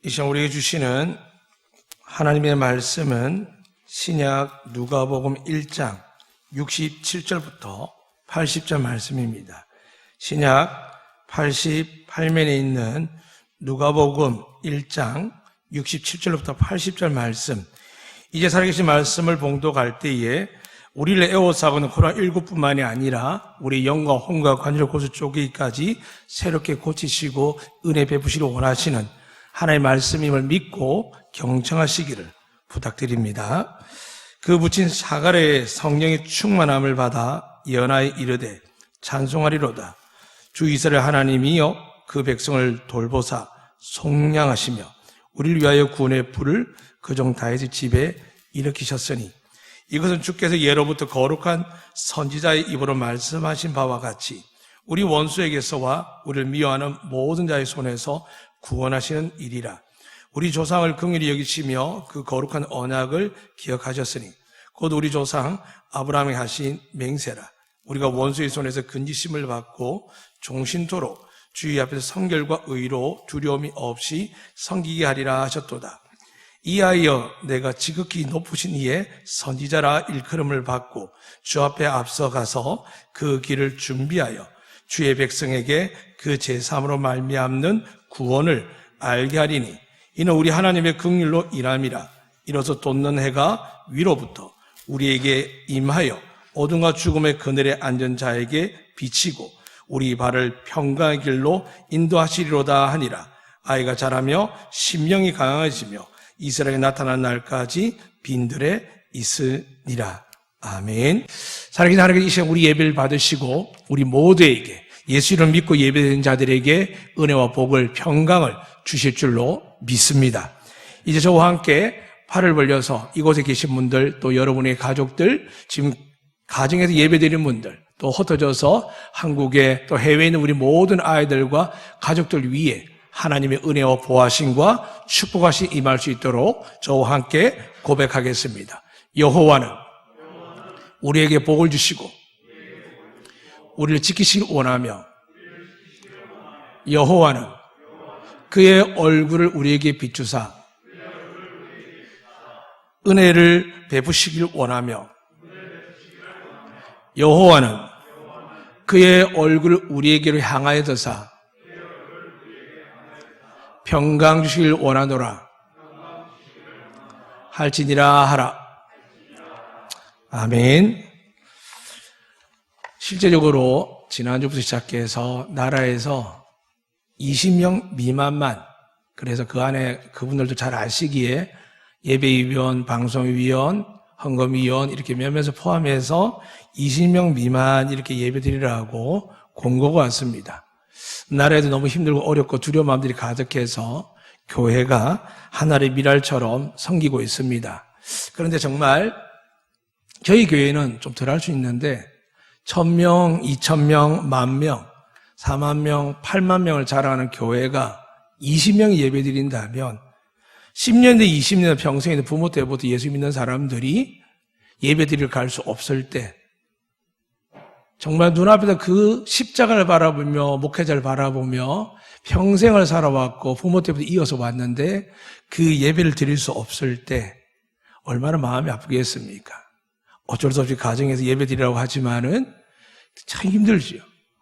이 시간 우리에게 주시는 하나님의 말씀은 신약 누가복음 1장 67절부터 80절 말씀입니다. 신약 88면에 있는 누가복음 1장 67절부터 80절 말씀, 이제 살아계신 말씀을 봉독할 때에 우리를 애워싸고는 코로나19뿐만이 아니라 우리 영과 혼과 관절 고수 쪼개기까지 새롭게 고치시고 은혜 베푸시기를 원하시는 하나님의 말씀임을 믿고 경청하시기를 부탁드립니다. 그 붙인 사가랴의 성령의 충만함을 받아 예언하여 이르되 찬송하리로다. 주 이스라엘 하나님이여 그 백성을 돌보사 속량하시며 우리를 위하여 구원의 불을 그 종 다윗의 집에 일으키셨으니 이것은 주께서 예로부터 거룩한 선지자의 입으로 말씀하신 바와 같이 우리 원수에게서와 우리를 미워하는 모든 자의 손에서 구원하시는 일이라. 우리 조상을 긍휼히 여기시며 그 거룩한 언약을 기억하셨으니 곧 우리 조상 아브라함이 하신 맹세라. 우리가 원수의 손에서 건지심을 받고 종신토록 주의 앞에서 성결과 의로 두려움이 없이 섬기게 하리라 하셨도다. 이하여 내가 지극히 높으신 이의 선지자라 일컬음을 받고 주 앞에 앞서가서 그 길을 준비하여 주의 백성에게 그 제사함으로 말미암는 구원을 알게 하리니 이는 우리 하나님의 긍휼로 인함이라. 이로써 돋는 해가 위로부터 우리에게 임하여 어둠과 죽음의 그늘에 앉은 자에게 비치고 우리 발을 평강의 길로 인도하시리로다 하니라. 아이가 자라며 심령이 강해지며 이스라엘에 나타난 날까지 빈들에 있으니라. 아멘. 살아계신 하나님께 이 시간 우리 예배를 받으시고 우리 모두에게 예수 이름을 믿고 예배드리는 자들에게 은혜와 복을 평강을 주실 줄로 믿습니다. 이제 저와 함께 팔을 벌려서 이곳에 계신 분들, 또 여러분의 가족들, 지금 가정에서 예배드리는 분들, 또 흩어져서 한국에 또 해외에 있는 우리 모든 아이들과 가족들 위해 하나님의 은혜와 보호하심과 축복하심 임할 수 있도록 저와 함께 고백하겠습니다. 여호와는 우리에게 복을 주시고 우리를 지키시길 원하며 여호와는 그의 얼굴을 우리에게 비추사 은혜를 베푸시길 원하며 여호와는 그의 얼굴을 우리에게로 향하여 드사 평강 주시길 원하노라 할지니라 하라. 아멘. 실제적으로 지난주부터 시작해서 나라에서 20명 미만만, 그래서 그 안에 그분들도 잘 아시기에 예배위원, 방송위원, 헌금위원 이렇게 몇몇을 포함해서 20명 미만 이렇게 예배드리라고 공고가 왔습니다. 나라에도 너무 힘들고 어렵고 두려운 마음들이 가득해서 교회가 하나의 미랄처럼 섬기고 있습니다. 그런데 정말 저희 교회는 좀 덜 할 수 있는데 1000명, 2000명, 10,000명, 40,000명, 80,000명을 자랑하는 교회가 20명이 예배드린다면 10년 대 20년 평생에 부모 때부터 예수 믿는 사람들이 예배드리러 갈 수 없을 때 정말 눈앞에서 그 십자가를 바라보며 목회자를 바라보며 평생을 살아왔고 부모 때부터 이어서 왔는데 그 예배를 드릴 수 없을 때 얼마나 마음이 아프겠습니까? 어쩔 수 없이 가정에서 예배 드리라고 하지만은 참 힘들지요.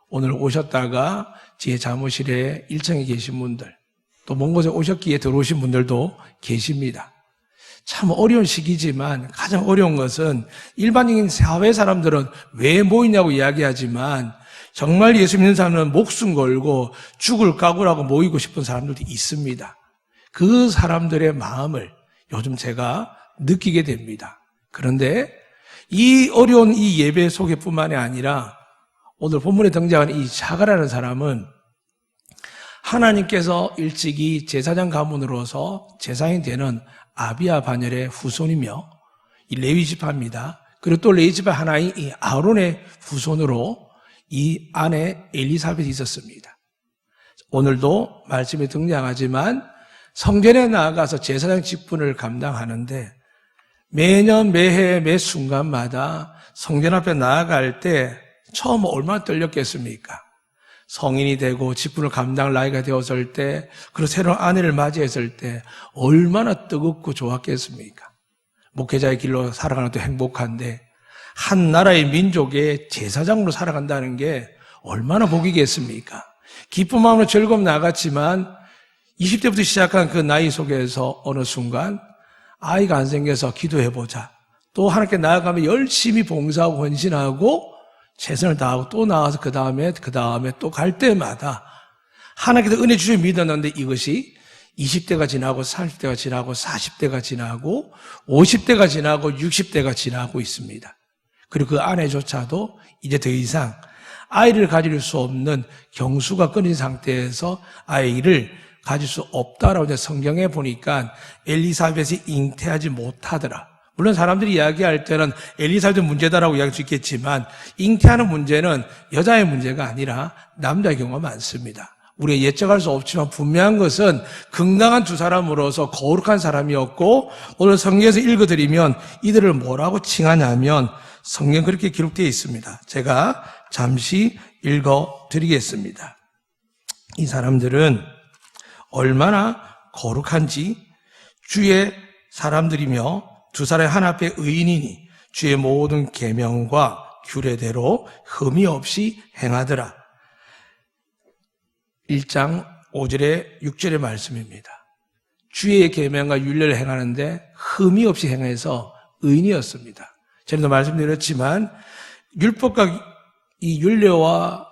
오늘 오셨다가 제 사무실에 1층에 계신 분들, 또 먼 곳에 오셨기에 들어오신 분들도 계십니다. 참 어려운 시기지만 가장 어려운 것은 일반적인 사회 사람들은 왜 모이냐고 이야기하지만 정말 예수 믿는 사람은 목숨 걸고 죽을 각오라고 모이고 싶은 사람들도 있습니다. 그 사람들의 마음을 요즘 제가 느끼게 됩니다. 그런데 이 어려운 이 예배 속에뿐만이 아니라 오늘 본문에 등장하는 이 사가랴라는 사람은 하나님께서 일찍이 제사장 가문으로서 제사장이 되는 아비야 반열의 후손이며 이 레위 지파입니다. 그리고 또 레위 지파 하나인 이 아론의 후손으로 이 아내 엘리사벳이 있었습니다. 오늘도 말씀에 등장하지만 성전에 나아가서 제사장 직분을 감당하는데 매년 매해 매 순간마다 성전 앞에 나아갈 때 처음 얼마나 떨렸겠습니까? 성인이 되고 직분을 감당할 나이가 되었을 때, 그리고 새로운 아내를 맞이했을 때 얼마나 뜨겁고 좋았겠습니까? 목회자의 길로 살아가는 것도 행복한데 한 나라의 민족의 제사장으로 살아간다는 게 얼마나 복이겠습니까? 기쁜 마음으로 즐거움 나갔지만 20대부터 시작한 그 나이 속에서 어느 순간 아이가 안 생겨서 기도해보자. 또 하나님께 나아가면 열심히 봉사하고 헌신하고 최선을 다하고 또 나와서 그 다음에 또 갈 때마다 하나님께서 은혜 주시면 믿었는데 이것이 20대가 지나고 30대가 지나고 40대가 지나고 50대가 지나고 60대가 지나고 있습니다. 그리고 그 아내조차도 이제 더 이상 아이를 가질 수 없는 경수가 끊인 상태에서 아이를 가질 수 없다라고 이제 성경에 보니까 엘리사벳이 잉태하지 못하더라. 물론 사람들이 이야기할 때는 엘리사벳의 문제다라고 이야기할 수 있겠지만 잉태하는 문제는 여자의 문제가 아니라 남자의 경우가 많습니다. 우리가 예측할 수 없지만 분명한 것은 건강한 두 사람으로서 거룩한 사람이었고 오늘 성경에서 읽어드리면 이들을 뭐라고 칭하냐면 성경 그렇게 기록되어 있습니다. 제가 잠시 읽어드리겠습니다. 이 사람들은 얼마나 거룩한지 주의 사람들이며 두 사람의 하나 앞에 의인이니 주의 모든 계명과 규례대로 흠이 없이 행하더라. 1장 5절에 6절의 말씀입니다. 주의 계명과 율례를 행하는데 흠이 없이 행해서 의인이었습니다. 전에도 말씀드렸지만 율법과 이 율례와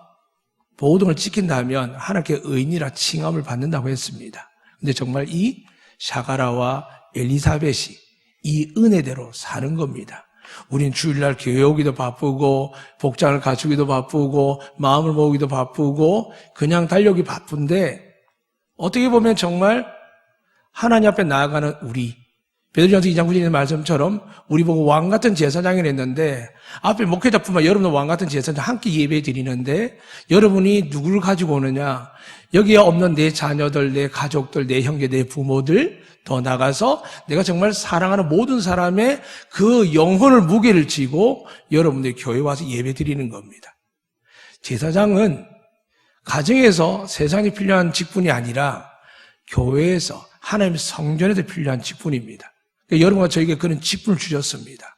모든 걸 지킨다면 하나님께 의인이라 칭함을 받는다고 했습니다. 근데 정말 이 샤가라와 엘리사벳이 이 은혜대로 사는 겁니다. 우린 주일날 교회 오기도 바쁘고 복장을 갖추기도 바쁘고 마음을 모으기도 바쁘고 그냥 달려기 바쁜데 어떻게 보면 정말 하나님 앞에 나아가는 우리 베드로전서 2장 9절의 말씀처럼 우리 보고 왕같은 제사장을 했는데 앞에 목회자뿐만 여러분도 왕같은 제사장 함께 예배 드리는데 여러분이 누구를 가지고 오느냐? 여기에 없는 내 자녀들, 내 가족들, 내 형제, 내 부모들 더 나가서 내가 정말 사랑하는 모든 사람의 그 영혼을 무게를 지고 여러분들이 교회에 와서 예배 드리는 겁니다. 제사장은 가정에서 세상에 필요한 직분이 아니라 교회에서 하나님의 성전에서 필요한 직분입니다. 그러니까 여러분과 저에게 그런 직분을 주셨습니다.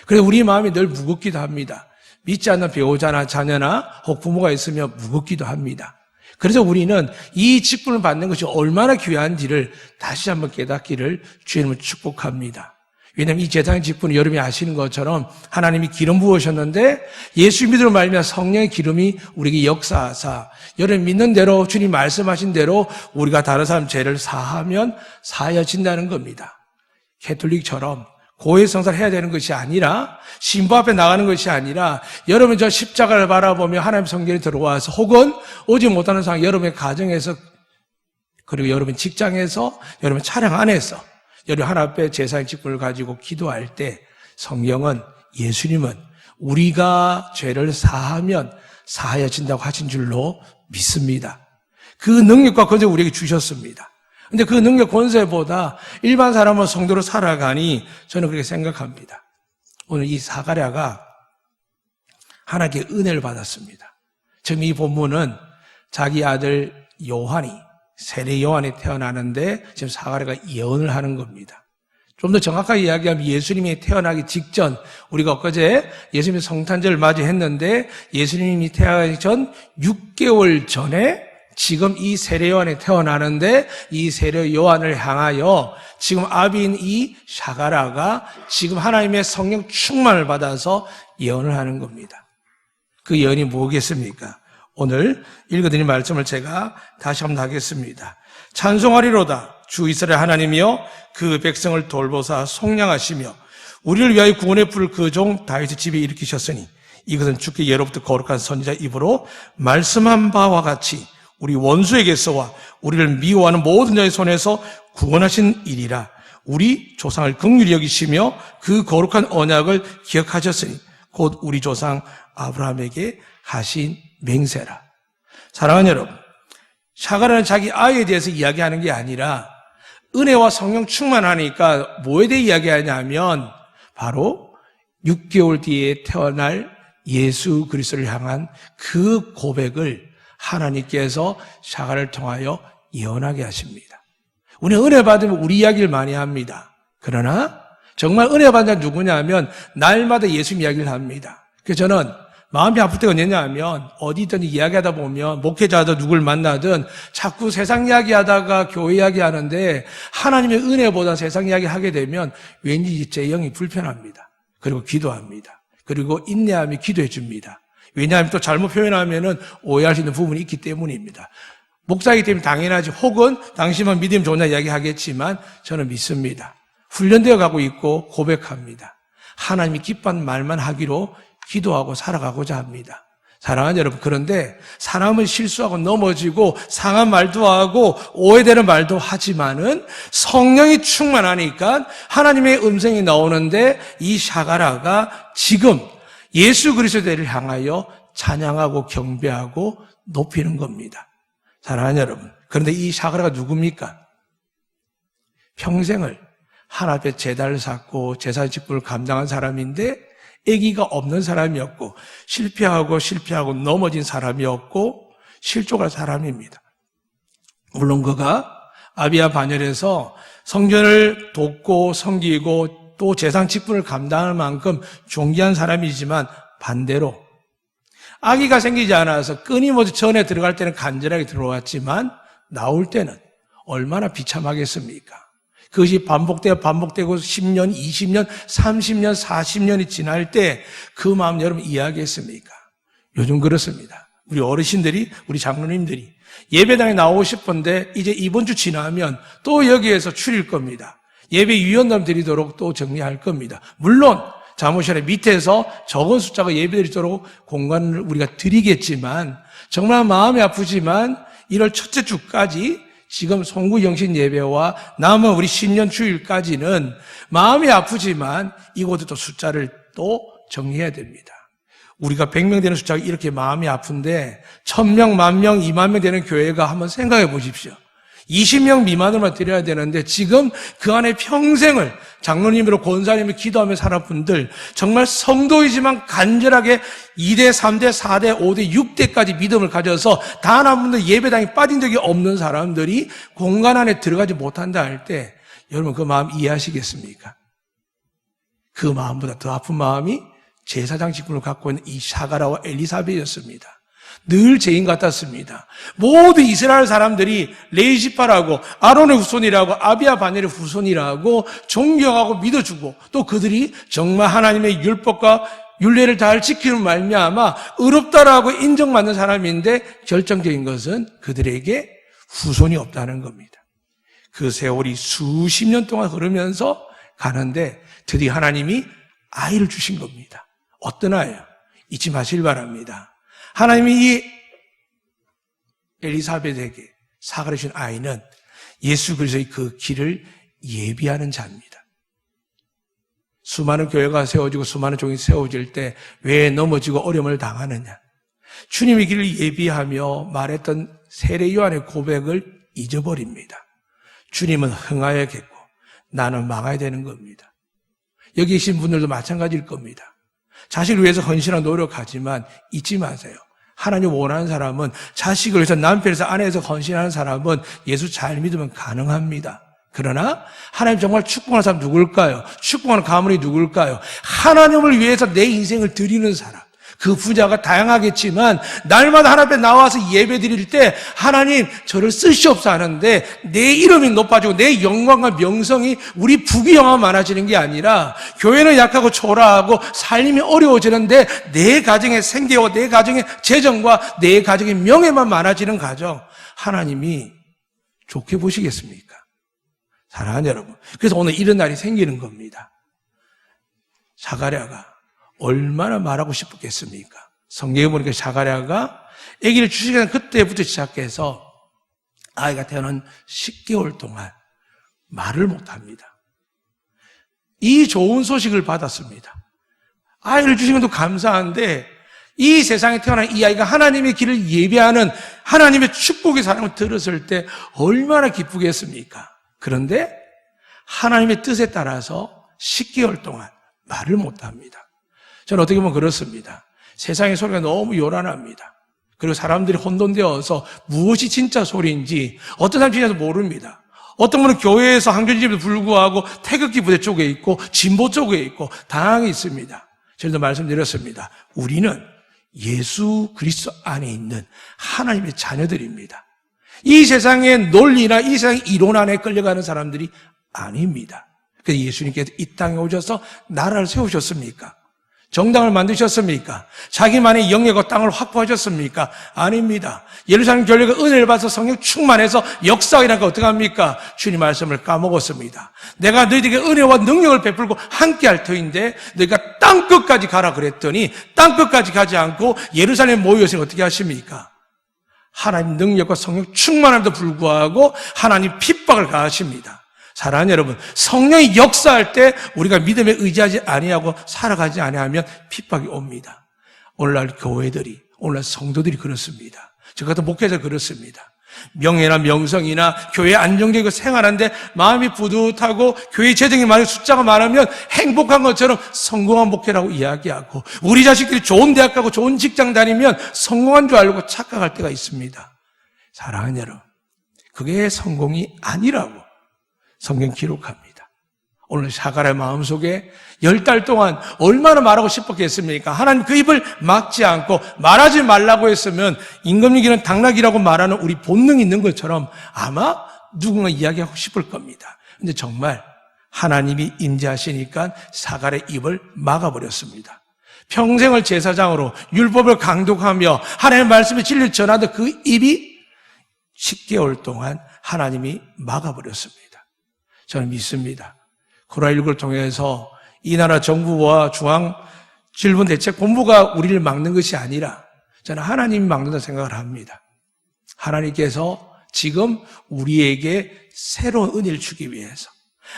그래서 우리 마음이 늘 무겁기도 합니다. 믿지 않는 배우자나 자녀나 혹 부모가 있으면 무겁기도 합니다. 그래서 우리는 이 직분을 받는 것이 얼마나 귀한지를 다시 한번 깨닫기를 주님을 축복합니다. 왜냐하면 이 제사장의 직분은 여러분이 아시는 것처럼 하나님이 기름 부으셨는데 예수 믿음으로 말미암아 성령의 기름이 우리에게 역사하사 여러분 믿는 대로 주님 말씀하신 대로 우리가 다른 사람 죄를 사하면 사하여진다는 겁니다. 캐톨릭처럼 고해 성사를 해야 되는 것이 아니라 신부 앞에 나가는 것이 아니라 여러분 저 십자가를 바라보며 하나님 성전에 들어와서 혹은 오지 못하는 상황 여러분의 가정에서 그리고 여러분 직장에서 여러분 차량 안에서 여러분 하나님 앞에 제사의 직분을 가지고 기도할 때 성경은 예수님은 우리가 죄를 사하면 사하여진다고 하신 줄로 믿습니다. 그 능력과 권세를 우리에게 주셨습니다. 근데 그 능력 권세보다 일반 사람은 성도로 살아가니 저는 그렇게 생각합니다. 오늘 이 사가랴가 하나님께 은혜를 받았습니다. 지금 이 본문은 자기 아들 요한이 세례 요한이 태어나는데 지금 사가랴가 예언을 하는 겁니다. 좀 더 정확하게 이야기하면 예수님이 태어나기 직전 우리가 엊그제 예수님의 성탄절을 맞이했는데 예수님이 태어나기 전 6개월 전에 지금 이 세례 요한이 태어나는데 이 세례 요한을 향하여 지금 아비인 이 샤가라가 지금 하나님의 성령 충만을 받아서 예언을 하는 겁니다. 그 예언이 뭐겠습니까? 오늘 읽어드린 말씀을 제가 다시 한번 하겠습니다. 찬송하리로다 주 이스라엘 하나님이여 그 백성을 돌보사 속량하시며 우리를 위하여 구원의 불을 그 종 다윗의 집에 일으키셨으니 이것은 주께 예로부터 거룩한 선지자 입으로 말씀한 바와 같이 우리 원수에게서와 우리를 미워하는 모든 자의 손에서 구원하신 일이라. 우리 조상을 긍휼히 여기시며 그 거룩한 언약을 기억하셨으니 곧 우리 조상 아브라함에게 하신 맹세라. 사랑하는 여러분, 샤가라는 자기 아이에 대해서 이야기하는 게 아니라 은혜와 성령 충만하니까 뭐에 대해 이야기하냐면 바로 6개월 뒤에 태어날 예수 그리스도를 향한 그 고백을 하나님께서 샤갈을 통하여 예언하게 하십니다. 우리는 은혜 받으면 우리 이야기를 많이 합니다. 그러나 정말 은혜 받는 자는 누구냐면 날마다 예수님 이야기를 합니다. 그래서 저는 마음이 아플 때가 언제냐 하면 어디든 이야기하다 보면 목회자든 누굴 만나든 자꾸 세상 이야기하다가 교회 이야기하는데 하나님의 은혜보다 세상 이야기 하게 되면 왠지 제 영이 불편합니다. 그리고 기도합니다. 그리고 인내하며 기도해 줍니다. 왜냐하면 또 잘못 표현하면 오해할 수 있는 부분이 있기 때문입니다. 목사이기 때문에 당연하지. 혹은 당신만 믿으면 좋냐 이야기하겠지만 저는 믿습니다. 훈련되어 가고 있고 고백합니다. 하나님이 기뻐하는 말만 하기로 기도하고 살아가고자 합니다. 사랑하는 여러분, 그런데 사람은 실수하고 넘어지고 상한 말도 하고 오해되는 말도 하지만은 성령이 충만하니까 하나님의 음성이 나오는데 이 샤가라가 지금 예수 그리스도를 향하여 찬양하고 경배하고 높이는 겁니다. 사랑하는 여러분, 그런데 이 샤가라가 누굽니까? 평생을 하나님 앞에 제단을 쌓고 제사 직분을 감당한 사람인데 아기가 없는 사람이었고 실패하고 넘어진 사람이었고 실족할 사람입니다. 물론 그가 아비야 반열에서 성전을 돕고 섬기고 또 제상 직분을 감당할 만큼 존귀한 사람이지만 반대로 아기가 생기지 않아서 끊임없이 전에 들어갈 때는 간절하게 들어왔지만 나올 때는 얼마나 비참하겠습니까? 그것이 반복되고 10년, 20년, 30년, 40년이 지날 때 그 마음 여러분 이해하겠습니까? 요즘 그렇습니다. 우리 어르신들이, 우리 장로님들이 예배당에 나오고 싶은데 이제 이번 주 지나면 또 여기에서 추릴 겁니다. 예배 유연담 드리도록 또 정리할 겁니다. 물론 사무실에 밑에서 적은 숫자가 예배드리도록 공간을 우리가 드리겠지만 정말 마음이 아프지만 1월 첫째 주까지 지금 송구영신 예배와 남은 우리 신년 주일까지는 마음이 아프지만 이곳에 또 숫자를 또 정리해야 됩니다. 우리가 100명 되는 숫자가 이렇게 마음이 아픈데 1000명, 10,000명, 20,000명 되는 교회가 한번 생각해 보십시오. 20명 미만으로만 드려야 되는데 지금 그 안에 평생을 장로님으로 권사님을 기도하며 살았 분들 정말 성도이지만 간절하게 2대, 3대, 4대, 5대, 6대까지 믿음을 가져서 단 한 번도 예배당에 빠진 적이 없는 사람들이 공간 안에 들어가지 못한다 할 때 여러분 그 마음 이해하시겠습니까? 그 마음보다 더 아픈 마음이 제사장 직분을 갖고 있는 이 샤가라와 엘리사벳이었습니다. 늘 죄인 같았습니다. 모두 이스라엘 사람들이 레이지파라고 아론의 후손이라고 아비야 바넬의 후손이라고 존경하고 믿어주고 또 그들이 정말 하나님의 율법과 율례를 잘 지키는 말미암아 의롭다라고 인정받는 사람인데 결정적인 것은 그들에게 후손이 없다는 겁니다. 그 세월이 수십 년 동안 흐르면서 가는데 드디어 하나님이 아이를 주신 겁니다. 어떤 아이요? 잊지 마시길 바랍니다. 하나님이 이 엘리사벳에게 사가를 주신 아이는 예수 그리스도의 그 길을 예비하는 자입니다. 수많은 교회가 세워지고 수많은 종이 세워질 때 왜 넘어지고 어려움을 당하느냐? 주님의 길을 예비하며 말했던 세례 요한의 고백을 잊어버립니다. 주님은 흥하여야겠고 나는 망해야 되는 겁니다. 여기 계신 분들도 마찬가지일 겁니다. 자식을 위해서 헌신하고 노력하지만 잊지 마세요. 하나님 원하는 사람은 자식을 위해서 남편에서 아내에서 헌신하는 사람은 예수 잘 믿으면 가능합니다. 그러나 하나님 정말 축복하는 사람 누굴까요? 축복하는 가문이 누굴까요? 하나님을 위해서 내 인생을 드리는 사람. 그 부자가 다양하겠지만 날마다 하나님 앞에 나와서 예배 드릴 때 하나님 저를 쓰시옵소서 하는데 내 이름이 높아지고 내 영광과 명성이 우리 부귀영화 많아지는 게 아니라 교회는 약하고 초라하고 삶이 어려워지는데 내 가정의 생계와 내 가정의 재정과 내 가정의 명예만 많아지는 가정 하나님이 좋게 보시겠습니까? 사랑하는 여러분, 그래서 오늘 이런 날이 생기는 겁니다. 사가랴가 얼마나 말하고 싶었겠습니까? 성경에 보니까 사가랴가 아기를 주시기 그때부터 시작해서 아이가 태어난 10개월 동안 말을 못합니다. 이 좋은 소식을 받았습니다. 아이를 주신 것도 감사한데 이 세상에 태어난 이 아이가 하나님의 길을 예배하는 하나님의 축복의 사랑을 들었을 때 얼마나 기쁘겠습니까? 그런데 하나님의 뜻에 따라서 10개월 동안 말을 못합니다. 저는 어떻게 보면 그렇습니다. 세상의 소리가 너무 요란합니다. 그리고 사람들이 혼돈되어서 무엇이 진짜 소리인지 어떤 사람이 진짜 모릅니다. 어떤 분은 교회에서 항전집에도 불구하고 태극기 부대 쪽에 있고 진보 쪽에 있고 다양하게 있습니다. 저희도 말씀드렸습니다. 우리는 예수 그리스도 안에 있는 하나님의 자녀들입니다. 이 세상의 논리나 이 세상의 이론 안에 끌려가는 사람들이 아닙니다. 그래서 예수님께서 이 땅에 오셔서 나라를 세우셨습니까? 정당을 만드셨습니까? 자기만의 영예와 땅을 확보하셨습니까? 아닙니다. 예루살렘 교회가 은혜를 받아서 성령 충만해서 역사하니까 어떻게 합니까? 주님 말씀을 까먹었습니다. 내가 너희에게 은혜와 능력을 베풀고 함께 할 터인데 너희가 땅끝까지 가라 그랬더니 땅끝까지 가지 않고 예루살렘 모여서 어떻게 하십니까? 하나님 능력과 성령 충만함에도 불구하고 하나님 핍박을 가하십니다. 사랑하는 여러분, 성령이 역사할 때 우리가 믿음에 의지하지 아니하고 살아가지 아니하면 핍박이 옵니다. 오늘날 교회들이, 오늘날 성도들이 그렇습니다. 저 같은 목회자 그렇습니다. 명예나 명성이나 교회 안정적이고 생활하는데 마음이 뿌듯하고 교회 재정이 많은 숫자가 많으면 행복한 것처럼 성공한 목회라고 이야기하고 우리 자식들이 좋은 대학 가고 좋은 직장 다니면 성공한 줄 알고 착각할 때가 있습니다. 사랑하는 여러분, 그게 성공이 아니라고 성경 기록합니다. 오늘 사가랴의 마음속에 10달 동안 얼마나 말하고 싶었겠습니까? 하나님 그 입을 막지 않고 말하지 말라고 했으면 임금님기는 당나귀라고 말하는 우리 본능이 있는 것처럼 아마 누군가 이야기하고 싶을 겁니다. 근데 정말 하나님이 임재하시니까 사가랴의 입을 막아버렸습니다. 평생을 제사장으로 율법을 강독하며 하나님의 말씀의 진리를 전하던 그 입이 10개월 동안 하나님이 막아버렸습니다. 저는 믿습니다. 코로나19를 통해서 이 나라 정부와 중앙질병대책본부가 우리를 막는 것이 아니라 저는 하나님이 막는다고 생각을 합니다. 하나님께서 지금 우리에게 새로운 은혜를 주기 위해서,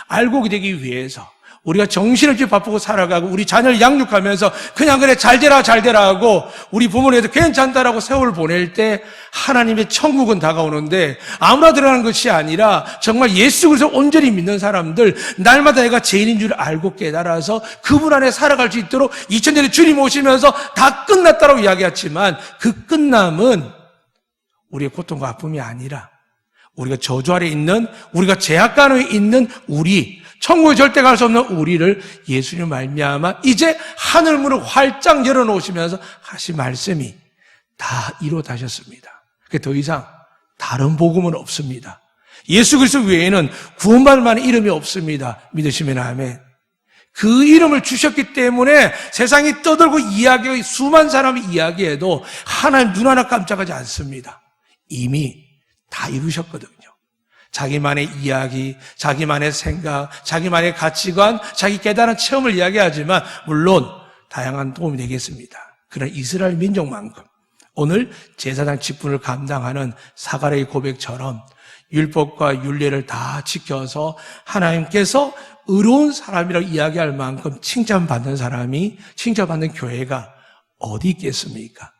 알고 되기 위해서 우리가 정신없이 바쁘고 살아가고 우리 자녀를 양육하면서 그냥 그래 잘 되라 하고 우리 부모님도 괜찮다라고 세월을 보낼 때 하나님의 천국은 다가오는데 아무나 들어가는 것이 아니라 정말 예수 그리스도 온전히 믿는 사람들, 날마다 내가 죄인인 줄 알고 깨달아서 그분 안에 살아갈 수 있도록 2000년에 주님 오시면서 다 끝났다고 이야기했지만 그 끝남은 우리의 고통과 아픔이 아니라 우리가 저주 아래 있는, 우리가 죄악 가운데 있는 우리, 천국에 절대 갈 수 없는 우리를 예수님 말미암아 이제 하늘문을 활짝 열어놓으시면서 하신 말씀이 다 이루어다셨습니다. 더 이상 다른 복음은 없습니다. 예수 그리스도 외에는 구원받을 만한 이름이 없습니다. 믿으시면 아멘. 그 이름을 주셨기 때문에 세상이 떠들고 이야기하고 수많은 사람이 이야기해도 하나님 눈 하나 깜짝하지 않습니다. 이미 다 이루셨거든요. 자기만의 이야기, 자기만의 생각, 자기만의 가치관, 자기 깨달은 체험을 이야기하지만 물론 다양한 도움이 되겠습니다. 그러나 이스라엘 민족만큼 오늘 제사장 직분을 감당하는 사가랴의 고백처럼 율법과 율례를 다 지켜서 하나님께서 의로운 사람이라고 이야기할 만큼 칭찬받는 사람이, 칭찬받는 교회가 어디 있겠습니까?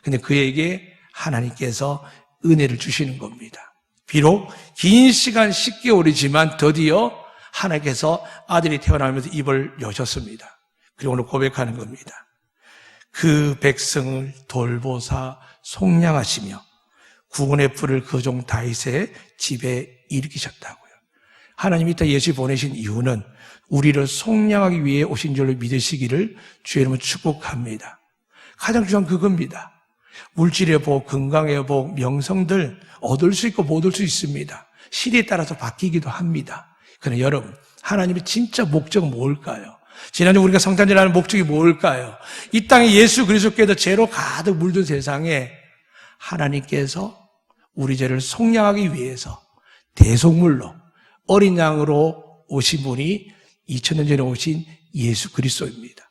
근데 그에게 하나님께서 은혜를 주시는 겁니다. 비록 긴 시간 10개월이지만 드디어 하나님께서 아들이 태어나면서 입을 여셨습니다. 그리고 오늘 고백하는 겁니다. 그 백성을 돌보사 속량하시며 구원의 뿔을 그 종 다윗의 집에 일으키셨다고요. 하나님이 이따 예수 보내신 이유는 우리를 속량하기 위해 오신 줄로 믿으시기를 주의 이름으로 축복합니다. 가장 중요한 그겁니다. 물질의 복, 건강의 복, 명성들 얻을 수 있고 못 얻을 수 있습니다. 시대에 따라서 바뀌기도 합니다. 그러나 여러분, 하나님의 진짜 목적은 뭘까요? 지난주 우리가 성탄절하는 목적이 뭘까요? 이 땅에 예수 그리스도께서 죄로 가득 물든 세상에 하나님께서 우리 죄를 속량하기 위해서 대속물로 어린 양으로 오신 분이 2000년 전에 오신 예수 그리스도입니다.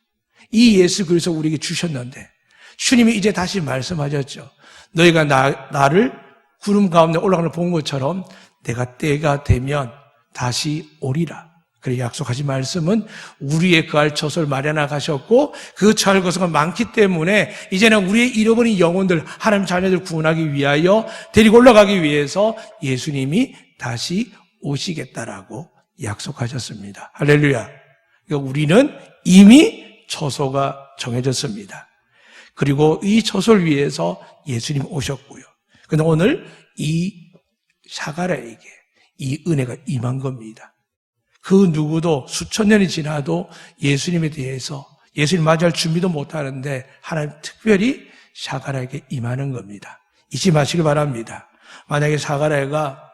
이 예수 그리스도 우리에게 주셨는데 주님이 이제 다시 말씀하셨죠. 너희가 나를 구름 가운데 올라가는 본 것처럼 내가 때가 되면 다시 오리라. 그래 약속하신 말씀은 우리의 거할 처소를 마련하 가셨고 그 처할 것은 많기 때문에 이제는 우리의 잃어버린 영혼들, 하나님 자녀들 구원하기 위하여 데리고 올라가기 위해서 예수님이 다시 오시겠다라고 약속하셨습니다. 할렐루야. 그러니까 우리는 이미 처소가 정해졌습니다. 그리고 이 젖을 위해서 예수님 오셨고요. 그런데 오늘 이 샤가랴에게 이 은혜가 임한 겁니다. 그 누구도 수천 년이 지나도 예수님에 대해서 예수님 맞이할 준비도 못하는데 하나님 특별히 샤가랴에게 임하는 겁니다. 잊지 마시길 바랍니다. 만약에 샤가랴가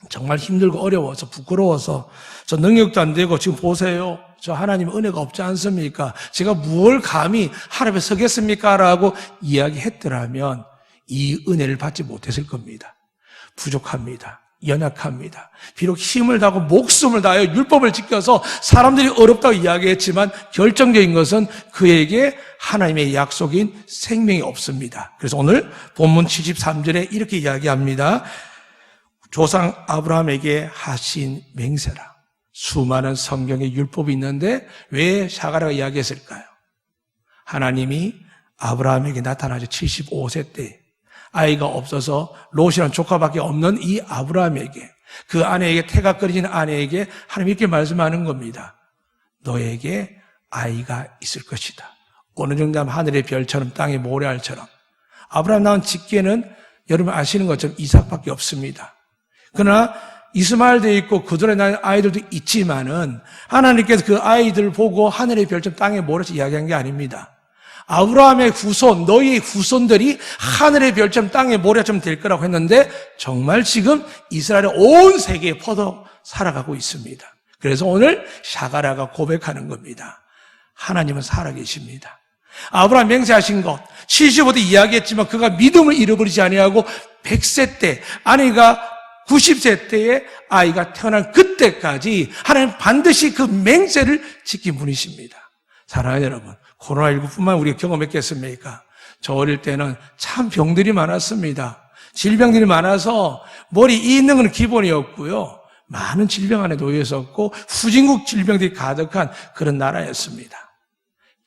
정말 힘들고 어려워서 부끄러워서 저 능력도 안 되고 지금 보세요. 저 하나님 은혜가 없지 않습니까? 제가 무엇을 감히 하나님 앞에 서겠습니까? 라고 이야기했더라면 이 은혜를 받지 못했을 겁니다. 부족합니다. 연약합니다. 비록 힘을 다하고 목숨을 다하여 율법을 지켜서 사람들이 어렵다고 이야기했지만 결정적인 것은 그에게 하나님의 약속인 생명이 없습니다. 그래서 오늘 본문 73절에 이렇게 이야기합니다. 조상 아브라함에게 하신 맹세라. 수많은 성경의 율법이 있는데 왜 샤가랴가 이야기했을까요? 하나님이 아브라함에게 나타나서 75세 때 아이가 없어서 롯이라는 조카밖에 없는 이 아브라함에게, 그 아내에게, 태가 끊어진 아내에게 하나님 이렇게 말씀하는 겁니다. 너에게 아이가 있을 것이다. 어느 정도 하면 하늘의 별처럼 땅의 모래알처럼. 아브라함 낳은 직계는 여러분 아시는 것처럼 이삭밖에 없습니다. 그러나 이스마엘도 있고 그들의 낳은 아이들도 있지만은 하나님께서 그 아이들을 보고 하늘의 별처럼 땅의 모래처럼 이야기한 게 아닙니다. 아브라함의 후손, 너희의 후손들이 하늘의 별처럼 땅의 모래처럼 될 거라고 했는데 정말 지금 이스라엘의 온 세계에 퍼져 살아가고 있습니다. 그래서 오늘 샤가랴가 고백하는 겁니다. 하나님은 살아계십니다. 아브라함 맹세하신 것 75대 이야기했지만 그가 믿음을 잃어버리지 아니하고 100세 때 아내가 90세 때에 아이가 태어난 그때까지 하나님 반드시 그 맹세를 지킨 분이십니다. 사랑하는 여러분, 코로나19뿐만 우리가 경험했겠습니까? 저 어릴 때는 참 병들이 많았습니다. 질병들이 많아서 머리 이 있는 건 기본이었고요. 많은 질병 안에 놓여 있었고 후진국 질병들이 가득한 그런 나라였습니다.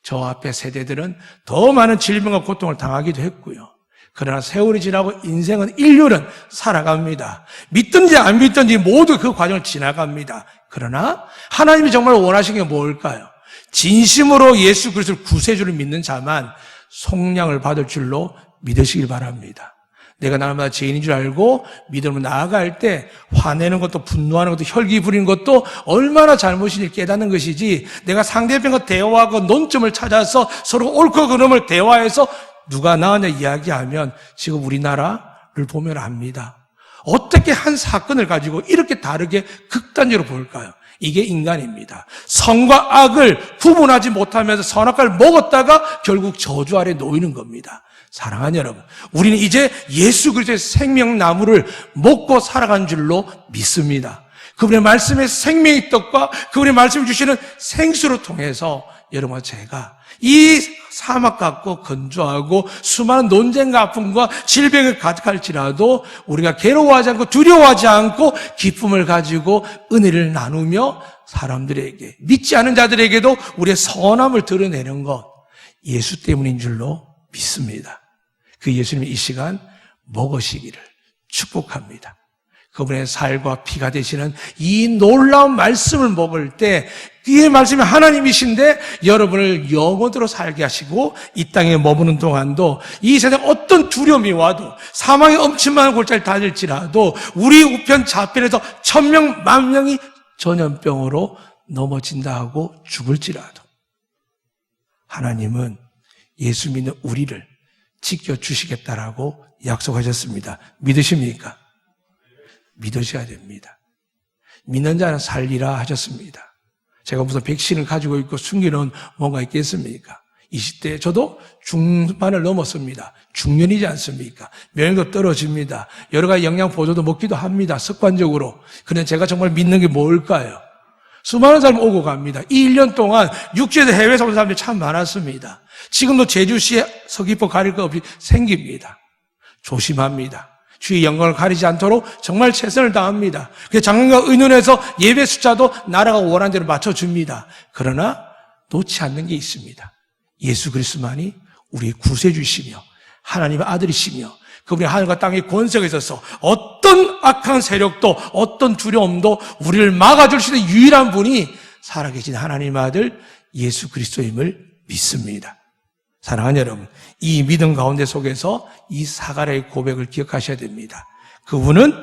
저 앞에 세대들은 더 많은 질병과 고통을 당하기도 했고요. 그러나 세월이 지나고 인생은 인류는 살아갑니다. 믿든지 안 믿든지 모두 그 과정을 지나갑니다. 그러나 하나님이 정말 원하시는 게 뭘까요? 진심으로 예수 그리스도를 구세주를 믿는 자만 속량을 받을 줄로 믿으시길 바랍니다. 내가 날마다 죄인인 줄 알고 믿음으로 나아갈 때 화내는 것도 분노하는 것도 혈기 부리는 것도 얼마나 잘못인지 깨닫는 것이지 내가 상대편과 대화하고 논점을 찾아서 서로 옳고 그름을 대화해서 누가 나왔냐 이야기하면 지금 우리나라를 보면 압니다. 어떻게 한 사건을 가지고 이렇게 다르게 극단적으로 볼까요? 이게 인간입니다. 선과 악을 구분하지 못하면서 선악과를 먹었다가 결국 저주 아래 놓이는 겁니다. 사랑하는 여러분, 우리는 이제 예수 그리스도의 생명나무를 먹고 살아간 줄로 믿습니다. 그분의 말씀의 생명의 떡과 그분의 말씀을 주시는 생수를 통해서 여러분과 제가 이 사막 같고 건조하고 수많은 논쟁과 아픔과 질병을 가득할지라도 우리가 괴로워하지 않고 두려워하지 않고 기쁨을 가지고 은혜를 나누며 사람들에게 믿지 않은 자들에게도 우리의 선함을 드러내는 것 예수 때문인 줄로 믿습니다. 그 예수님이 이 시간 먹으시기를 축복합니다. 그분의 살과 피가 되시는 이 놀라운 말씀을 먹을 때 이 말씀이 하나님이신데 여러분을 영원토록 살게 하시고 이 땅에 머무는 동안도 이 세상 어떤 두려움이 와도 사망의 엄청난 골짜기를 다닐지라도 우리 우편 좌편에서 1000명, 10,000명이 전염병으로 넘어진다 하고 죽을지라도 하나님은 예수 믿는 우리를 지켜주시겠다라고 약속하셨습니다. 믿으십니까? 믿으셔야 됩니다. 믿는 자는 살리라 하셨습니다. 제가 무슨 백신을 가지고 있고 숨기는 뭔가 있겠습니까? 20대에 저도 중반을 넘었습니다. 중년이지 않습니까? 면역도 떨어집니다. 여러 가지 영양 보조도 먹기도 합니다. 습관적으로. 그런데 제가 정말 믿는 게 뭘까요? 수많은 사람이 오고 갑니다. 이 1년 동안 육지에서 해외에서 온 사람들이 참 많았습니다. 지금도 제주시에 서귀포 가릴 것 없이 생깁니다. 조심합니다. 주의 영광을 가리지 않도록 정말 최선을 다합니다. 그래서 장관과 의논해서 예배 숫자도 나라가 원하는 대로 맞춰줍니다. 그러나 놓지 않는 게 있습니다. 예수 그리스도만이 우리의 구세주시며 하나님의 아들이시며 그분이 하늘과 땅의 권세가 있어서 어떤 악한 세력도 어떤 두려움도 우리를 막아줄 수 있는 유일한 분이 살아계신 하나님의 아들 예수 그리스도임을 믿습니다. 사랑하는 여러분, 이 믿음 가운데 속에서 이 사가랴의 고백을 기억하셔야 됩니다. 그분은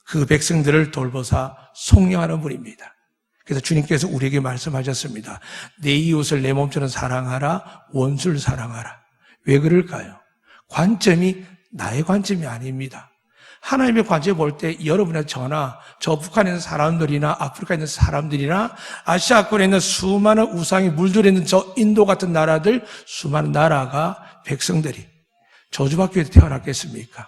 그 백성들을 돌보사 속량하는 분입니다. 그래서 주님께서 우리에게 말씀하셨습니다. 내 이웃을 내 몸처럼 사랑하라, 원수를 사랑하라. 왜 그럴까요? 관점이 나의 관점이 아닙니다. 하나님의 관점을 볼 때 여러분의 저나 저 북한에 있는 사람들이나 아프리카에 있는 사람들이나 아시아권에 있는 수많은 우상이 물들어 있는 저 인도 같은 나라들, 수많은 나라가 백성들이 저주받기 위해서 태어났겠습니까?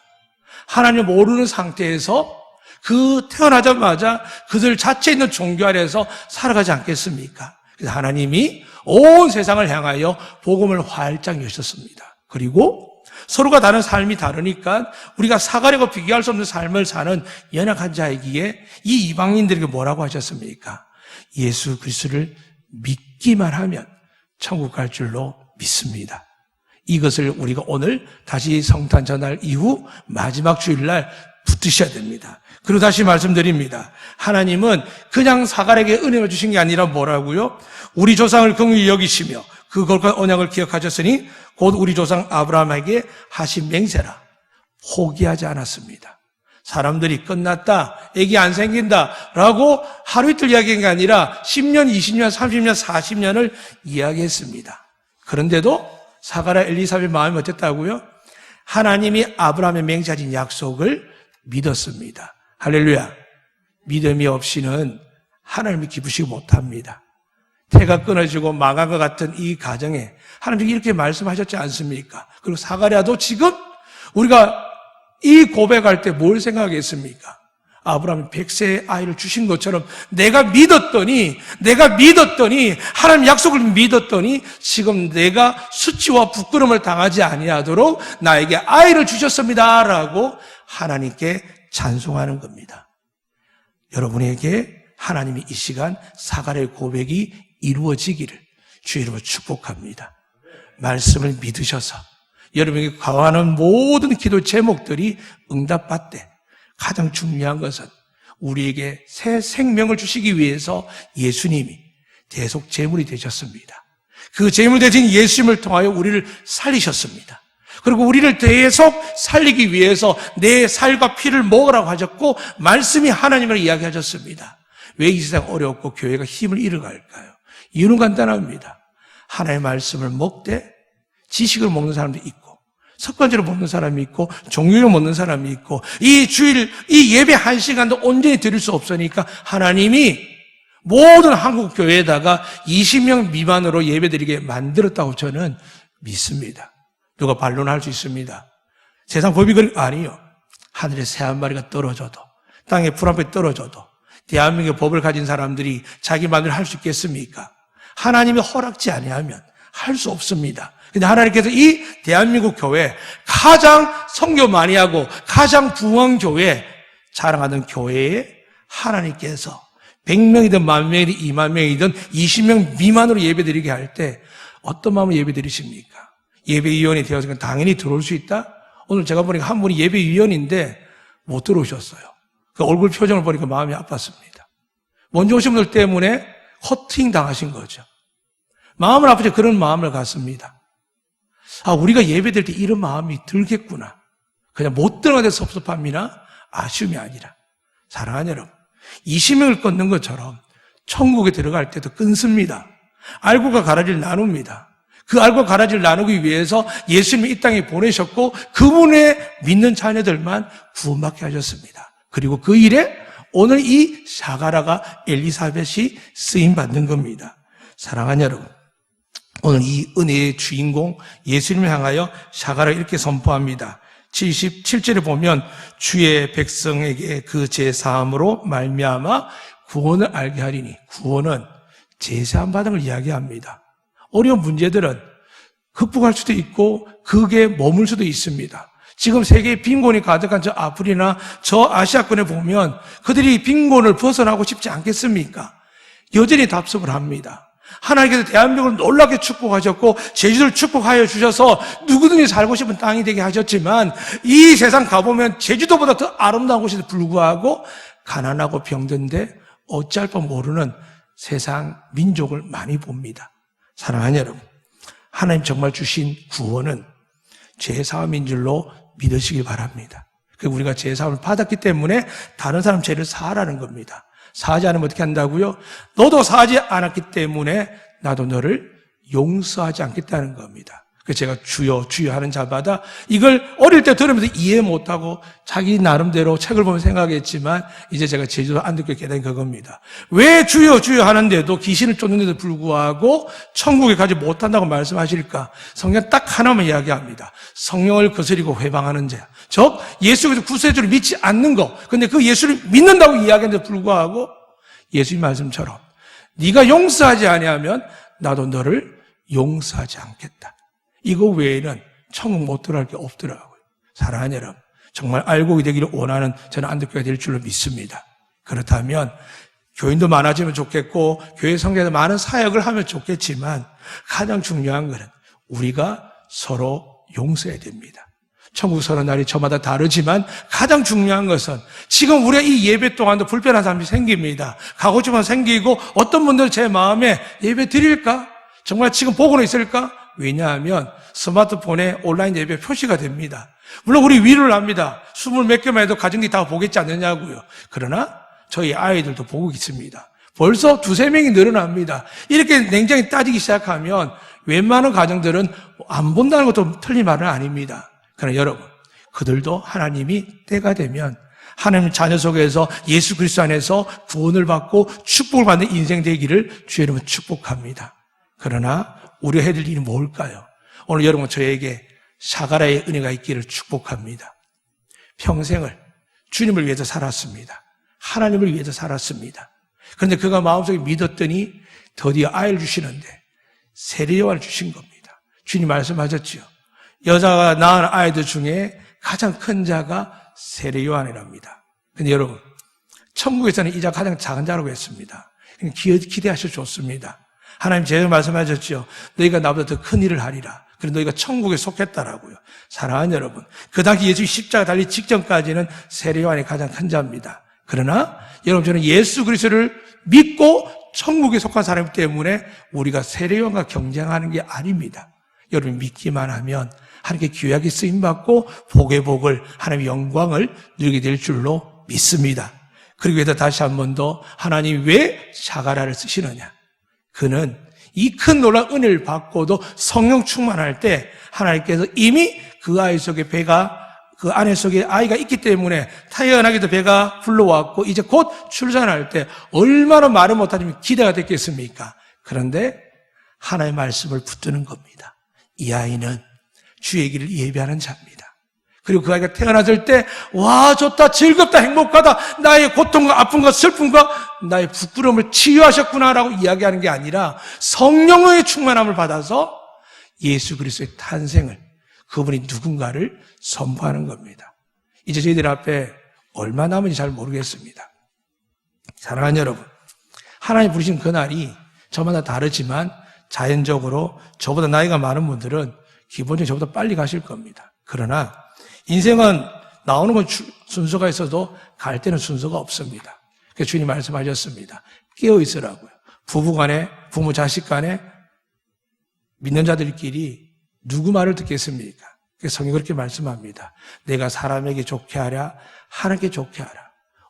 하나님을 모르는 상태에서 그 태어나자마자 그들 자체에 있는 종교 아래에서 살아가지 않겠습니까? 그래서 하나님이 온 세상을 향하여 복음을 활짝 여셨습니다. 그리고 서로가 다른 삶이 다르니까 우리가 사가랴고 비교할 수 없는 삶을 사는 연약한 자이기에 이 이방인들에게 뭐라고 하셨습니까? 예수 그리스도를 믿기만 하면 천국 갈 줄로 믿습니다. 이것을 우리가 오늘 다시 성탄 전날 이후 마지막 주일날 붙드셔야 됩니다. 그리고 다시 말씀드립니다. 하나님은 그냥 사가랴에게 은혜를 주신 게 아니라 뭐라고요? 우리 조상을 긍휼히 여기시며 그 거룩한 언약을 기억하셨으니 곧 우리 조상 아브라함에게 하신 맹세라. 포기하지 않았습니다. 사람들이 끝났다, 애기 안 생긴다 라고 하루 이틀 이야기한 게 아니라 10년, 20년, 30년, 40년을 이야기했습니다. 그런데도 사가랴 엘리사벳 마음이 어땠다고요? 하나님이 아브라함의 맹세하신 약속을 믿었습니다. 할렐루야. 믿음이 없이는 하나님이 기쁘시지 못합니다. 태가 끊어지고 망한 것 같은 이 가정에 하나님이 이렇게 말씀하셨지 않습니까? 그리고 사가랴도 지금 우리가 이 고백할 때 뭘 생각했습니까? 아브라함이 100세의 아이를 주신 것처럼 내가 믿었더니 하나님 약속을 믿었더니 지금 내가 수치와 부끄러움을 당하지 아니하도록 나에게 아이를 주셨습니다라고 하나님께 찬송하는 겁니다. 여러분에게 하나님이 이 시간 사가랴의 고백이 이루어지기를 주의 이름으로 축복합니다. 말씀을 믿으셔서 여러분에게 구하는 모든 기도 제목들이 응답받되 가장 중요한 것은 우리에게 새 생명을 주시기 위해서 예수님이 대속 제물이 되셨습니다. 그 제물 되신 예수님을 통하여 우리를 살리셨습니다. 그리고 우리를 대속 살리기 위해서 내 살과 피를 먹으라고 하셨고 말씀이 하나님을 이야기하셨습니다. 왜 이 세상 어렵고 교회가 힘을 잃어갈까요? 이유는 간단합니다. 하나님의 말씀을 먹되 지식을 먹는 사람도 있고 습관적으로 먹는 사람이 있고 종교로 먹는 사람이 있고 이 주일 이 예배 1시간도 온전히 드릴 수 없으니까 하나님이 모든 한국 교회에다가 20명 미만으로 예배드리게 만들었다고 저는 믿습니다. 누가 반론할 수 있습니다. 세상 법이 아니요. 하늘에 새 한 마리가 떨어져도 땅에 불 한 배 떨어져도 대한민국의 법을 가진 사람들이 자기 마음대로 할 수 있겠습니까? 하나님이 허락지 아니하면 할 수 없습니다. 근데 하나님께서 이 대한민국 교회 가장 선교 많이 하고 가장 부흥한 교회 자랑하는 교회에 하나님께서 100명이든 10,000명이든 20,000명이든 20명 미만으로 예배드리게 할 때 어떤 마음으로 예배드리십니까? 예배위원이 되어서 당연히 들어올 수 있다? 오늘 제가 보니까 한 분이 예배위원인데 못 들어오셨어요. 그 얼굴 표정을 보니까 마음이 아팠습니다. 먼저 오신 분들 때문에 커팅 당하신 거죠. 마음을 아프죠. 그런 마음을 갖습니다. 우리가 예배될 때 이런 마음이 들겠구나. 그냥 못 들어가서 섭섭함이나 아쉬움이 아니라 사랑하는 여러분, 20명을 끊는 것처럼 천국에 들어갈 때도 끊습니다. 알고가 가라지를 나눕니다. 그 알고 가라지를 나누기 위해서 예수님이 이 땅에 보내셨고 그분의 믿는 자녀들만 구원받게 하셨습니다. 그리고 그 일에 오늘 이 사가랴가 엘리사벳이 쓰임받는 겁니다. 사랑하는 여러분, 오늘 이 은혜의 주인공 예수님을 향하여 사가랴가 이렇게 선포합니다. 77절에 보면 주의 백성에게 그 제사함으로 말미암아 구원을 알게 하리니, 구원은 제사함 받은 걸 이야기합니다. 어려운 문제들은 극복할 수도 있고 그게 머물 수도 있습니다. 지금 세계에 빈곤이 가득한 저 아프리나 저 아시아권에 보면 그들이 빈곤을 벗어나고 싶지 않겠습니까? 여전히 답습을 합니다. 하나님께서 대한민국을 놀랍게 축복하셨고 제주도를 축복하여 주셔서 누구든지 살고 싶은 땅이 되게 하셨지만 이 세상 가보면 제주도보다 더 아름다운 곳에도 불구하고 가난하고 병든데 어찌할 바 모르는 세상 민족을 많이 봅니다. 사랑하는 여러분, 하나님 정말 주신 구원은 죄사함인 줄로 믿으시길 바랍니다. 우리가 죄사함을 받았기 때문에 다른 사람 죄를 사하라는 겁니다. 사하지 않으면 어떻게 한다고요? 너도 사하지 않았기 때문에 나도 너를 용서하지 않겠다는 겁니다. 그래서 제가 주여 주여 하는 자마다 이걸 어릴 때 들으면서 이해 못하고 자기 나름대로 책을 보면 생각했지만 이제 제가 제주도 안 듣게 깨달은 그겁니다. 왜 주여 주여 하는데도 귀신을 쫓는데도 불구하고 천국에 가지 못한다고 말씀하실까? 성경 딱 하나만 이야기합니다. 성령을 거스리고 회방하는 자, 즉 예수께서 구세주를 믿지 않는 거. 근데 그 예수를 믿는다고 이야기하는데도 불구하고 예수님 말씀처럼 네가 용서하지 아니하면 나도 너를 용서하지 않겠다. 이거 외에는 천국 못 들어갈 게 없더라고요. 사랑하는 여러분, 정말 알고 되기를 원하는 저는 안덕교가 될 줄로 믿습니다. 그렇다면 교인도 많아지면 좋겠고 교회 성교에서 많은 사역을 하면 좋겠지만 가장 중요한 것은 우리가 서로 용서해야 됩니다. 천국 서는 날이 저마다 다르지만 가장 중요한 것은 지금 우리가 이 예배 동안도 불편한 사람이 생깁니다. 가고 싶은 생기고 어떤 분들 제 마음에 예배 드릴까? 정말 지금 보고는 있을까? 왜냐하면 스마트폰에 온라인 예배 표시가 됩니다. 물론 우리 위로를 합니다. 20몇 개만 해도 가정이 다 보겠지 않느냐고요. 그러나 저희 아이들도 보고 있습니다. 벌써 2-3명이 늘어납니다. 이렇게 냉정히 따지기 시작하면 웬만한 가정들은 안 본다는 것도 틀린 말은 아닙니다. 그러나 여러분, 그들도 하나님이 때가 되면 하나님 자녀 속에서 예수 그리스도 안에서 구원을 받고 축복을 받는 인생 되기를 주의 이름으로 축복합니다. 그러나 우리가 해야 될 일이 뭘까요? 오늘 여러분 저에게 사가라의 은혜가 있기를 축복합니다. 평생을 주님을 위해서 살았습니다. 하나님을 위해서 살았습니다. 그런데 그가 마음속에 믿었더니 드디어 아이를 주시는데 세례요한을 주신 겁니다. 주님 말씀하셨죠. 여자가 낳은 아이들 중에 가장 큰 자가 세례요한이랍니다. 그런데 여러분, 천국에서는 이 자가 가장 작은 자라고 했습니다. 기대하셔도 좋습니다. 하나님 제가 말씀하셨죠. 너희가 나보다 더 큰 일을 하리라. 그래서 너희가 천국에 속했다라고요. 사랑하는 여러분, 그 당시 예수 십자가 달리 직전까지는 세례요한이 가장 큰 자입니다. 그러나 여러분 저는 예수 그리스도를 믿고 천국에 속한 사람 때문에 우리가 세례요한과 경쟁하는 게 아닙니다. 여러분 믿기만 하면 하나님께 귀하게 쓰임받고 복의 복을 하나님의 영광을 누리게 될 줄로 믿습니다. 그리고 여기서 다시 한 번 더 하나님이 왜 사가라를 쓰시느냐? 그는 이 큰 놀라운 은혜를 받고도 성령 충만할 때 하나님께서 이미 그 아이 속에 그 아내 속에 아이가 있기 때문에 태어나기도 배가 불러왔고 이제 곧 출산할 때 얼마나 말을 못하지만 기대가 됐겠습니까? 그런데 하나님의 말씀을 붙드는 겁니다. 이 아이는 주의 길을 예배하는 자입니다. 그리고 그 아이가 태어났을 때 와 좋다 즐겁다 행복하다 나의 고통과 아픔과 슬픔과 나의 부끄러움을 치유하셨구나라고 이야기하는 게 아니라 성령의 충만함을 받아서 예수 그리스도의 탄생을 그분이 누군가를 선포하는 겁니다. 이제 저희들 앞에 얼마 남은지 잘 모르겠습니다. 사랑하는 여러분, 하나님 부르신 그날이 저마다 다르지만 자연적으로 저보다 나이가 많은 분들은 기본적으로 저보다 빨리 가실 겁니다. 그러나 인생은 나오는 건 순서가 있어도 갈 때는 순서가 없습니다. 그래서 주님 말씀하셨습니다. 깨어 있으라고요. 부부 간에, 부모 자식 간에 믿는 자들끼리 누구 말을 듣겠습니까? 그래서 성경이 그렇게 말씀합니다. 내가 사람에게 좋게 하랴, 하나님께 좋게 하라.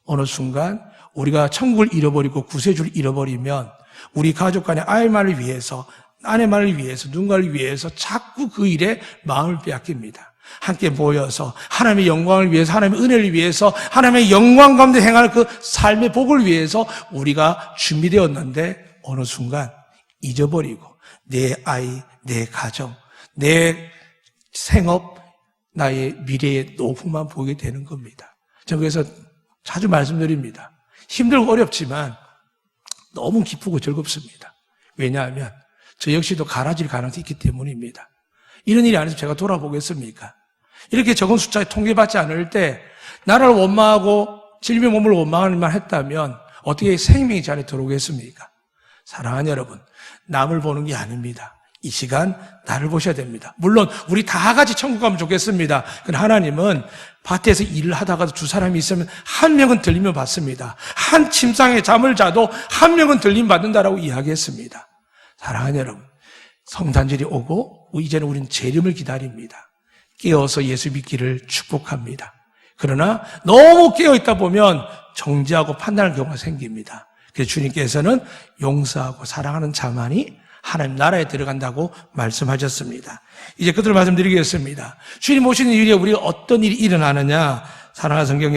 어느 순간 우리가 천국을 잃어버리고 구세주를 잃어버리면 우리 가족 간의 아이만을 위해서, 아내만을 위해서, 누군가를 위해서 자꾸 그 일에 마음을 빼앗깁니다. 함께 모여서 하나님의 영광을 위해서, 하나님의 은혜를 위해서, 하나님의 영광 가운데 행하는 그 삶의 복을 위해서 우리가 준비되었는데 어느 순간 잊어버리고 내 아이, 내 가정, 내 생업, 나의 미래의 노후만 보게 되는 겁니다. 저는 그래서 자주 말씀드립니다. 힘들고 어렵지만 너무 기쁘고 즐겁습니다. 왜냐하면 저 역시도 갈아질 가능성이 있기 때문입니다. 이런 일이 아니어서 제가 돌아보겠습니까? 이렇게 적은 숫자에 통계받지 않을 때 나라를 원망하고 질병 몸을 원망할 만 했다면 어떻게 생명이 자리에 들어오겠습니까? 사랑하는 여러분, 남을 보는 게 아닙니다. 이 시간 나를 보셔야 됩니다. 물론 우리 다 같이 천국 가면 좋겠습니다. 그러나 하나님은 밭에서 일을 하다가도 두 사람이 있으면 한 명은 들림을 받습니다. 한 침상에 잠을 자도 한 명은 들림 받는다라고 이야기했습니다. 사랑하는 여러분, 성탄절이 오고 이제는 우리는 재림을 기다립니다. 깨어서 예수 믿기를 축복합니다. 그러나 너무 깨어있다 보면 정죄하고 판단할 경우가 생깁니다. 그래서 주님께서는 용서하고 사랑하는 자만이 하나님 나라에 들어간다고 말씀하셨습니다. 이제 그대로 말씀드리겠습니다. 주님 오시는 일에 우리가 어떤 일이 일어나느냐? 사랑하는 성경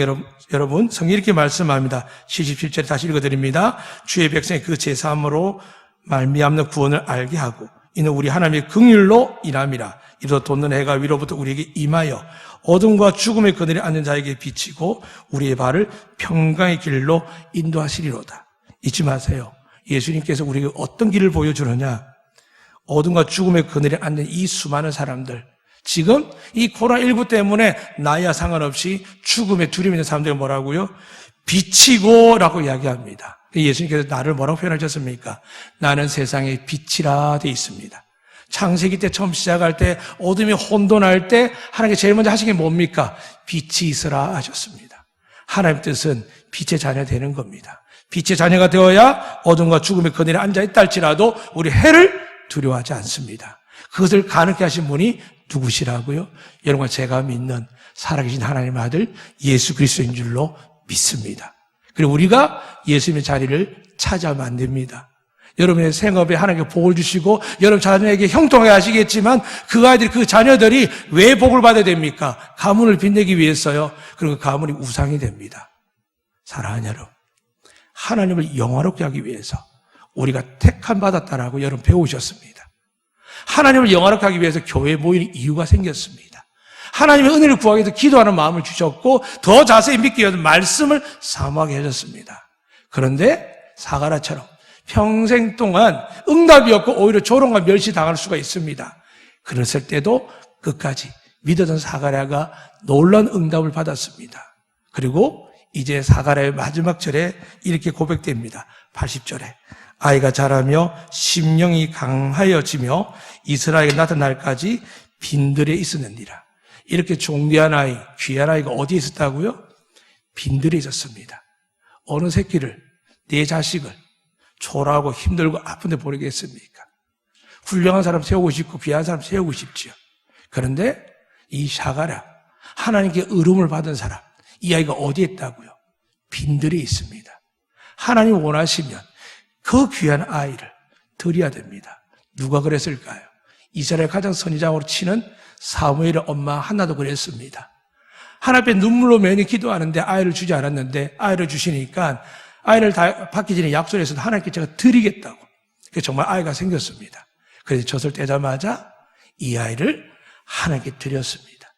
여러분, 성경이 이렇게 말씀합니다. 77절에 다시 읽어드립니다. 주의 백성이 그 제사함으로 말미암는 구원을 알게 하고 이는 우리 하나님의 긍휼로 인함이라. 이로써 돋는 해가 위로부터 우리에게 임하여 어둠과 죽음의 그늘에 앉는 자에게 비치고 우리의 발을 평강의 길로 인도하시리로다. 잊지 마세요. 예수님께서 우리에게 어떤 길을 보여주느냐? 어둠과 죽음의 그늘에 앉는 이 수많은 사람들, 지금 이 코로나19 때문에 나이와 상관없이 죽음에 두려움 있는 사람들이 뭐라고요? 빛이고 라고 이야기합니다. 예수님께서 나를 뭐라고 표현하셨습니까? 나는 세상의 빛이라 되어 있습니다. 창세기 때 처음 시작할 때 어둠이 혼돈할 때 하나님께 제일 먼저 하신 게 뭡니까? 빛이 있으라 하셨습니다. 하나님의 뜻은 빛의 자녀가 되는 겁니다. 빛의 자녀가 되어야 어둠과 죽음의 그늘에 앉아있다 할지라도 우리 해를 두려워하지 않습니다. 그것을 가능케 하신 분이 누구시라고요? 여러분과 제가 믿는 살아계신 하나님의 아들 예수 그리스도인 줄로 믿습니다. 그리고 우리가 예수님의 자리를 차지하면 안 됩니다. 여러분의 생업에 하나님께 복을 주시고 여러분 자녀에게 형통하게 하시겠지만 그 아이들이 그 자녀들이 왜 복을 받아야 됩니까? 가문을 빛내기 위해서요. 그리고 그 가문이 우상이 됩니다. 사랑하는 여러분, 하나님을 영화롭게 하기 위해서 우리가 택함 받았다라고 여러분 배우셨습니다. 하나님을 영화롭게 하기 위해서 교회에 모이는 이유가 생겼습니다. 하나님의 은혜를 구하기 위해서 기도하는 마음을 주셨고 더 자세히 믿기 위해서 말씀을 사모하게 하셨습니다. 그런데 사가랴처럼 평생 동안 응답이 없고 오히려 조롱과 멸시당할 수가 있습니다. 그랬을 때도 끝까지 믿었던 사가랴가 놀라운 응답을 받았습니다. 그리고 이제 사가랴의 마지막 절에 이렇게 고백됩니다. 80절에 아이가 자라며 심령이 강하여지며 이스라엘에 나타난 날까지 빈들에 있었느니라. 이렇게 존귀한 아이, 귀한 아이가 어디에 있었다고요? 빈들에 있었습니다. 어느 새끼를, 내 자식을 초라하고 힘들고 아픈데 보내겠습니까? 훌륭한 사람 세우고 싶고 귀한 사람 세우고 싶지요. 그런데 이 사가랴, 하나님께 의로움을 받은 사람, 이 아이가 어디에 있다고요? 빈들에 있습니다. 하나님 원하시면 그 귀한 아이를 드려야 됩니다. 누가 그랬을까요? 이스라엘 가장 선지자로 치는 사무엘의 엄마 한나도 그랬습니다. 하나님 앞에 눈물로 매일 기도하는데 아이를 주지 않았는데 아이를 주시니까 아이를 다 받기 전에 약속해서 하나님께 제가 드리겠다고. 그래서 정말 아이가 생겼습니다. 그래서 젖을 떼자마자 이 아이를 하나님께 드렸습니다.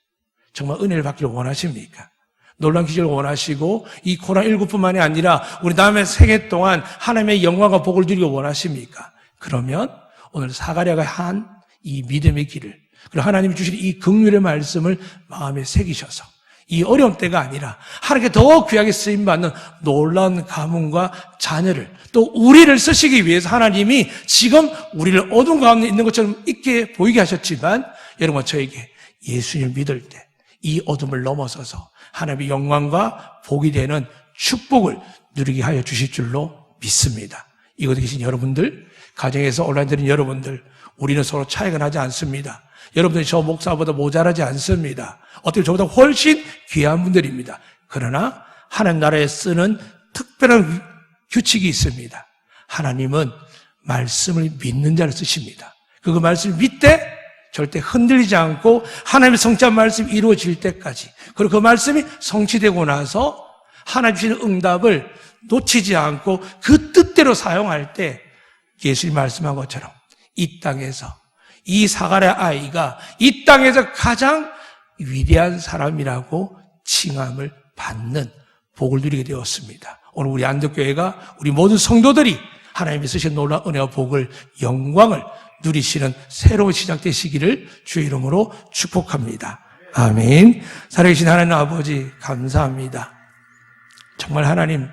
정말 은혜를 받기를 원하십니까? 놀라운 기적을 원하시고 이 코로나19뿐만이 아니라 우리 남의 생애 동안 하나님의 영광과 복을 누리기 원하십니까? 그러면 오늘 사가랴가 한 이 믿음의 길을 그리고 하나님이 주신 이 긍휼의 말씀을 마음에 새기셔서 이 어려운 때가 아니라 하나님께 더 귀하게 쓰임받는 놀라운 가문과 자녀를 또 우리를 쓰시기 위해서 하나님이 지금 우리를 어둠 가운데 있는 것처럼 있게 보이게 하셨지만 여러분과 저에게 예수님을 믿을 때 이 어둠을 넘어서서 하나님의 영광과 복이 되는 축복을 누리게 하여 주실 줄로 믿습니다. 이곳에 계신 여러분들, 가정에서 온라인 들은 여러분들, 우리는 서로 차이가 나지 않습니다. 여러분들이 저 목사보다 모자라지 않습니다. 어떻게 저보다 훨씬 귀한 분들입니다. 그러나 하나님 나라에 쓰는 특별한 규칙이 있습니다. 하나님은 말씀을 믿는 자를 쓰십니다. 그 말씀을 믿되 절대 흔들리지 않고 하나님의 성취한 말씀이 이루어질 때까지 그리고 그 말씀이 성취되고 나서 하나님 주시는 응답을 놓치지 않고 그 뜻대로 사용할 때 예수님 말씀한 것처럼 이 땅에서 이 사가랴 아이가 이 땅에서 가장 위대한 사람이라고 칭함을 받는 복을 누리게 되었습니다. 오늘 우리 안덕교회가 우리 모든 성도들이 하나님이 쓰신 놀라운 은혜와 복을 영광을 누리시는 새로운 시작 되시기를 주의 이름으로 축복합니다. 아멘. 살아계신 하나님 아버지 감사합니다. 정말 하나님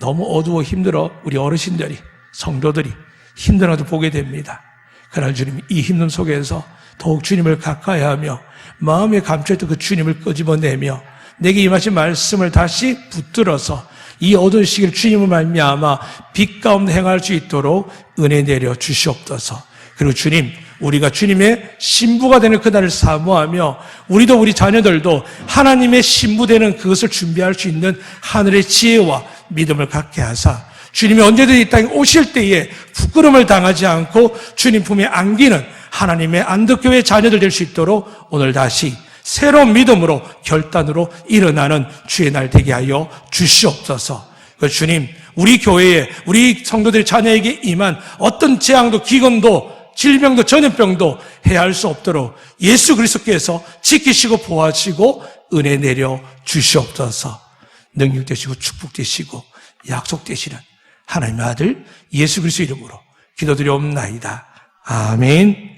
너무 어두워 힘들어 우리 어르신들이 성도들이 힘들어도 보게 됩니다. 그러나 주님 이 힘듦 속에서 더욱 주님을 가까이하며 마음에 감춰있던 그 주님을 끄집어내며 내게 임하신 말씀을 다시 붙들어서 이 어두운 시기를 주님을 말미암아 빛 가운데 행할 수 있도록 은혜 내려 주시옵소서. 그리고 주님, 우리가 주님의 신부가 되는 그날을 사모하며 우리도 우리 자녀들도 하나님의 신부되는 그것을 준비할 수 있는 하늘의 지혜와 믿음을 갖게 하사 주님이 언제든지 이 땅에 오실 때에 부끄러움을 당하지 않고 주님 품에 안기는 하나님의 안덕교회 자녀들 될 수 있도록 오늘 다시 새로운 믿음으로 결단으로 일어나는 주의 날 되게 하여 주시옵소서. 주님, 우리 교회에 우리 성도들의 자녀에게 임한 어떤 재앙도 기근도 질병도 전염병도 해할 수 없도록 예수 그리스도께서 지키시고 보호하시고 은혜 내려 주시옵소서. 능력되시고 축복되시고 약속되시는 하나님의 아들 예수 그리스도 이름으로 기도드리옵나이다. 아멘.